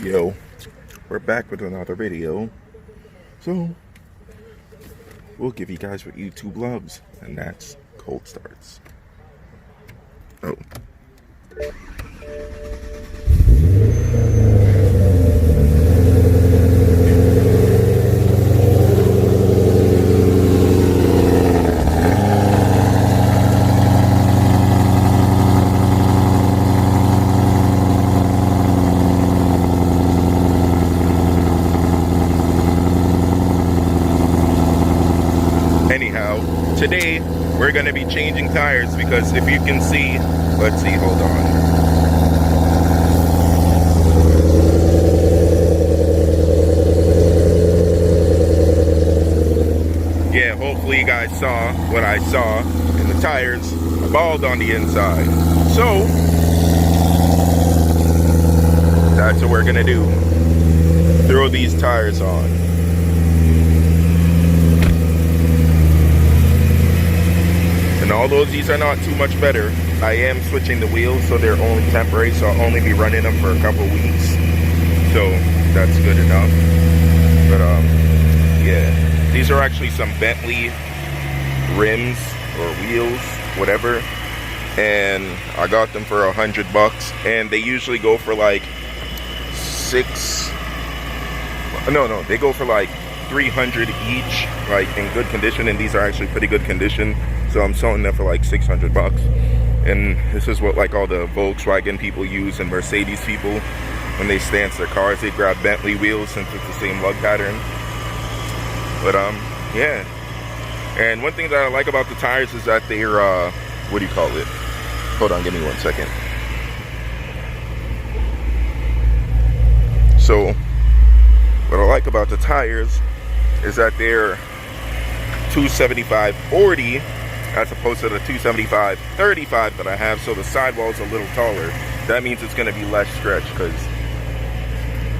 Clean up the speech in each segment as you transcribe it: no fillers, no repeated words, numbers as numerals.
Yo, we're back with another video. So, we'll give you guys what YouTube loves, and that's cold starts. Oh. Today, we're going to be changing tires because if you can see, let's see, hold on. Yeah, hopefully you guys saw what I saw in the tires, bald on the inside. So, that's what we're going to do. Throw these tires on. And although these are not too much better, I am switching the wheels, so they're only temporary, so I'll only be running them for a couple weeks. So that's good enough. But yeah, these are actually some Bentley rims or wheels, whatever. And I got them for $100, and they usually go for like they go for like 300 each, like in good condition, and these are actually pretty good condition. So I'm selling them for like $600. And this is what like all the Volkswagen people use and Mercedes people when they stance their cars. They grab Bentley wheels since it's the same lug pattern. But yeah. And one thing that I like about the tires is that they're what do you call it? Hold on, give me 1 second. So what I like about the tires is that they're 275/40 as opposed to the 275/35 that I have, so the sidewall is a little taller. That means it's going to be less stretch, because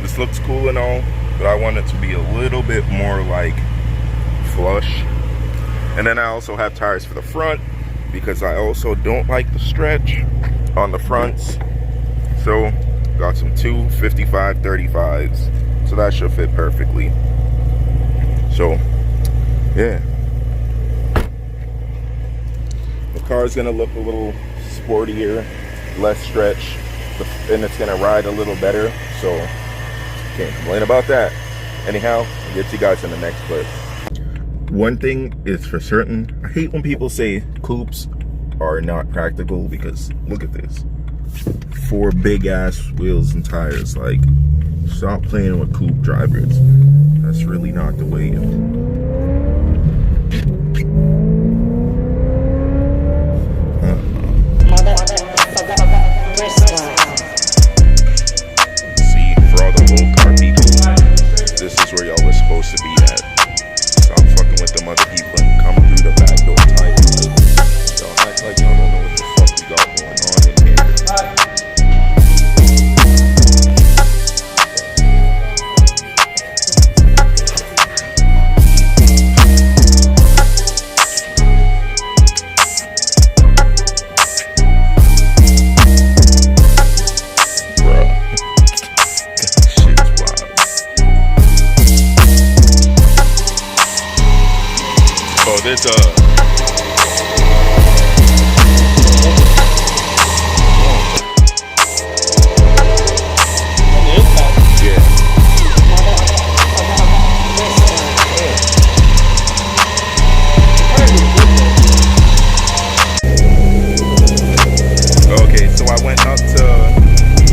this looks cool and all, but I want it to be a little bit more like flush. And then I also have tires for the front because I also don't like the stretch on the fronts. So got some 255/35s, so that should fit perfectly. So yeah, the car is gonna look a little sportier, less stretch, and it's gonna ride a little better, so can't complain about that. Anyhow, I'll get you guys in the next clip. One thing is for certain, I hate when people say coupes are not practical, because look at this, 4 big ass wheels and tires. Like, stop playing with coupe drivers. That's really not the way. See, for all the old car people, this is where y'all was supposed to be at. Stop fucking with them other people and come through the back door tires. Y'all act like y'all don't know what the fuck we got going on in here. There's a okay, so I went up to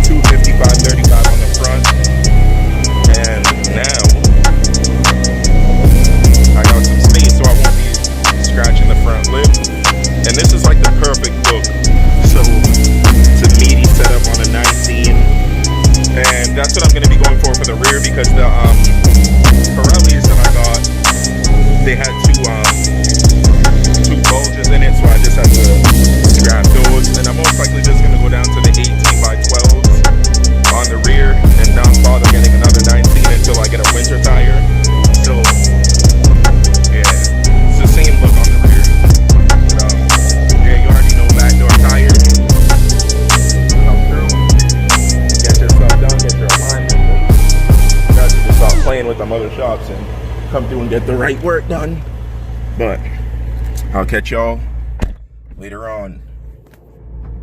255/35 on the front, and now I got some space, so I won't be scratching the front lip. And this is like the perfect look. So it's a meaty setup on a 19, and that's what I'm going to be going for the rear, because the Pirellis that I got, they had two bulges in it, so I just had to scrap those. And I'm most likely just going to go down to the 18x12s on the rear and not bother getting another 19 until I get a winter tire. So yeah, it's the same look on the rear. But, yeah, you already know back door tires. Come through, get yourself done, get your alignment. some other shops and come through and get the right work done. But I'll catch y'all later on.